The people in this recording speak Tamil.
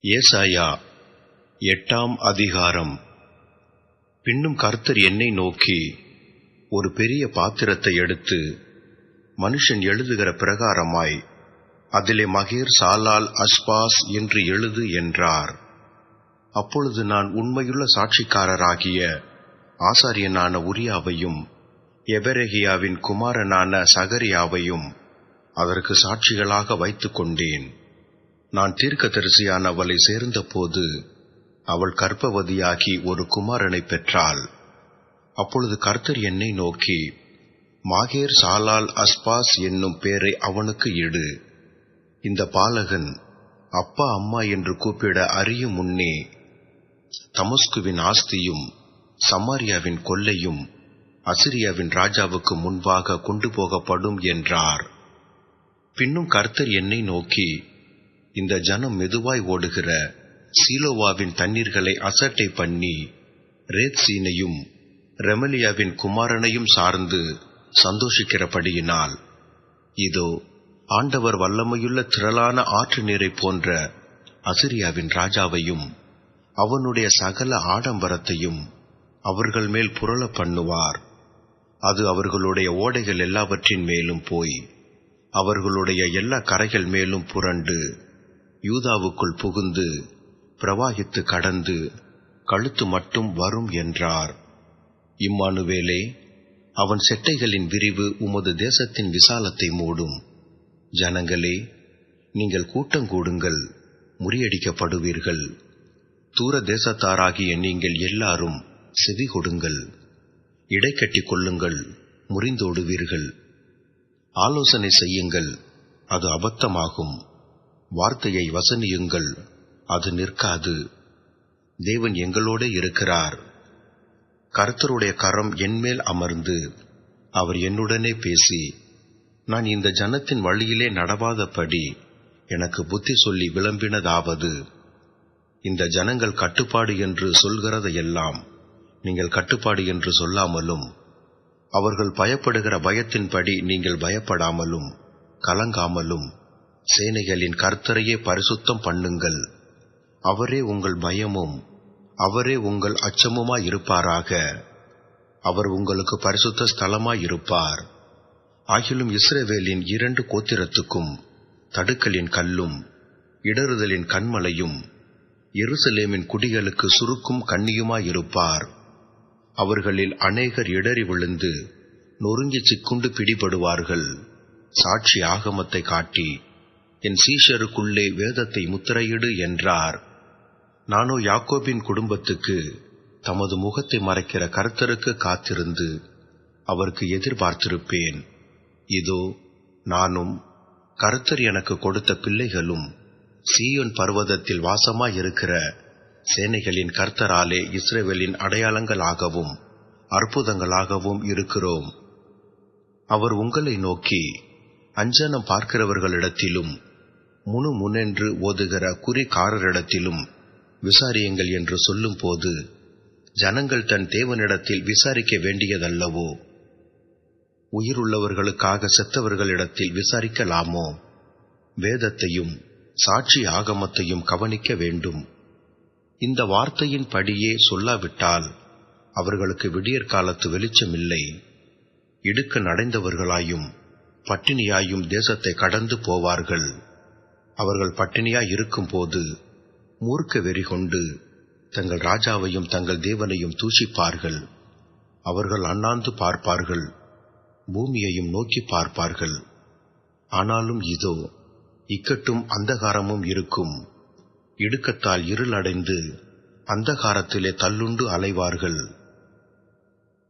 ஏசாயா 8ஆம் அதிகாரம். பின்னும் கர்த்தர் என்னை நோக்கி, ஒரு பெரிய பாத்திரத்தை எடுத்து மனுஷன் எழுதுகிற பிரகாரமாய் அதிலே மகேர் சாலால் அஸ்பாஸ் என்று எழுது என்றார். அப்பொழுது நான் உண்மையுள்ள சாட்சிக்காரராகிய ஆசாரியனான உரியாவையும் எபெரெகியாவின் குமாரனான சகரியாவையும் அதற்கு சாட்சிகளாக வைத்துக் கொண்டேன். நான் தீர்க்கதரிசியான அவளை சேர்ந்தபோது அவள் கர்ப்பவதியாகி ஒரு குமாரனை பெற்றாள். அப்பொழுது கர்த்தர் என்னை நோக்கி, மாகேர் சாலால் அஸ்பாஸ் என்னும் பேரை அவனுக்கு இடு. இந்த பாலகன் அப்பா அம்மா என்று கூப்பிட அறியும் முன்னே தமஸ்குவின் ஆஸ்தியும் சமாரியாவின் கொள்ளையும் அசிரியாவின் ராஜாவுக்கு முன்பாக கொண்டு போகப்படும் என்றார். பின்னும் கர்த்தர் என்னை நோக்கி, இந்த ஜனம் மெதுவாய் ஓடுகிற சீலோவாவின் தண்ணீர்களை அசட்டை பண்ணி ரேத்சீனையும் ரெமலியாவின் குமாரனையும் சார்ந்து சந்தோஷிக்கிறபடியினால், இதோ ஆண்டவர் வல்லமையுள்ள திரளான ஆற்று நீரை போன்ற அசிரியாவின் ராஜாவையும் அவனுடைய சகல ஆடம்பரத்தையும் அவர்கள் மேல் புரள பண்ணுவார். அது அவர்களுடைய ஓடைகள் எல்லாவற்றின் மேலும் போய் அவர்களுடைய எல்லா கரைகள் மேலும் புரண்டு யூதாவுக்குள் புகுந்து பிரவாகித்து கடந்து கழுத்து மட்டும் வரும் என்றார். இம்மானுவேலே, அவன் செட்டைகளின் விரிவு உமது தேசத்தின் விசாலத்தை மூடும். ஜனங்களே, நீங்கள் கூட்டங்கூடுங்கள், முறியடிக்கப்படுவீர்கள். தூர தேசத்தாராகிய நீங்கள் எல்லாரும் செவி கொடுங்கள். இடைக்கட்டிக் கொள்ளுங்கள், முறிந்தோடுவீர்கள். ஆலோசனை செய்யுங்கள், அது அபத்தமாகும். வார்த்தையை வசனியுங்கள், அது நிற்காது. தேவன் எங்களோடு இருக்கிறார். கர்த்தருடைய கரம் என்மேல் அமர்ந்து அவர் என்னுடனே பேசி, நான் இந்த ஜனத்தின் வழியிலே நடவாதபடி எனக்கு புத்தி சொல்லி விளம்பினதாவது, இந்த ஜனங்கள் கட்டுப்பாடு என்று சொல்கிறதையெல்லாம் நீங்கள் கட்டுப்பாடு என்று சொல்லாமலும், அவர்கள் பயப்படுகிற பயத்தின்படி நீங்கள் பயப்படாமலும் கலங்காமலும் சேனைகளின் கர்த்தரையே பரிசுத்தம் பண்ணுங்கள். அவரே உங்கள் பயமும் அவரே உங்கள் அச்சமுமாயிருப்பாராக. அவர் உங்களுக்கு பரிசுத்த ஸ்தலமாயிருப்பார். ஆகிலும் இஸ்ரவேலின் 2 கோத்திரத்துக்கும் தடுக்கலின் கல்லும் இடறுதலின் கண்மலையும் எருசலேமின் குடிகளுக்கு சுருக்கும் கண்ணியுமாயிருப்பார். அவர்களில் அநேகர் இடறி விழுந்து நொறுங்கி சிக்குண்டு பிடிபடுவார்கள். சாட்சி ஆகமத்தை காட்டி என் சீஷருக்குள்ளே வேதத்தை முத்திரையிடு என்றார். நானோ யாக்கோபின் குடும்பத்துக்கு தமது முகத்தை மறைக்கிற கர்த்தருக்கு காத்திருந்து அவருக்கு எதிர்பார்த்திருப்பேன். இதோ நானும் கர்த்தர் எனக்கு கொடுத்த பிள்ளைகளும் சீயோன் பர்வதத்தில் வாசமாயிருக்கிற சேனைகளின் கர்த்தராலே இஸ்ரவேலின் அடையாளங்களாகவும் அற்புதங்களாகவும் இருக்கிறோம். அவர் உங்களை நோக்கி, அஞ்சனம் பார்க்கிறவர்களிடத்திலும் முணுமுனென்று ஓதுகிற குறிக்காரரிடத்திலும் விசாரியுங்கள் என்று சொல்லும் போது, ஜனங்கள் தன் தேவனிடத்தில் விசாரிக்க வேண்டியதல்லவோ? உயிருள்ளவர்களுக்காக செத்தவர்களிடத்தில் விசாரிக்கலாமோ? வேதத்தையும் சாட்சி ஆகமத்தையும் கவனிக்க வேண்டும். இந்த வார்த்தையின் படியே சொல்லாவிட்டால் அவர்களுக்கு விடியற்காலத்து வெளிச்சமில்லை. இடுக்க நடைந்தவர்களாயும் பட்டினியாயும் தேசத்தை கடந்து போவார்கள். அவர்கள் பட்டினியாய் இருக்கும் போது மூர்க்க வெறி கொண்டு தங்கள் ராஜாவையும் தங்கள் தேவனையும் தூஷிப்பார்கள். அவர்கள் அண்ணாந்து பார்ப்பார்கள், பூமியையும் நோக்கி பார்ப்பார்கள். ஆனாலும் இதோ இக்கட்டும் அந்தகாரமும் இருக்கும். இடுக்கத்தால் இருள் அடைந்து அந்தகாரத்திலே தள்ளுண்டு அலைவார்கள்.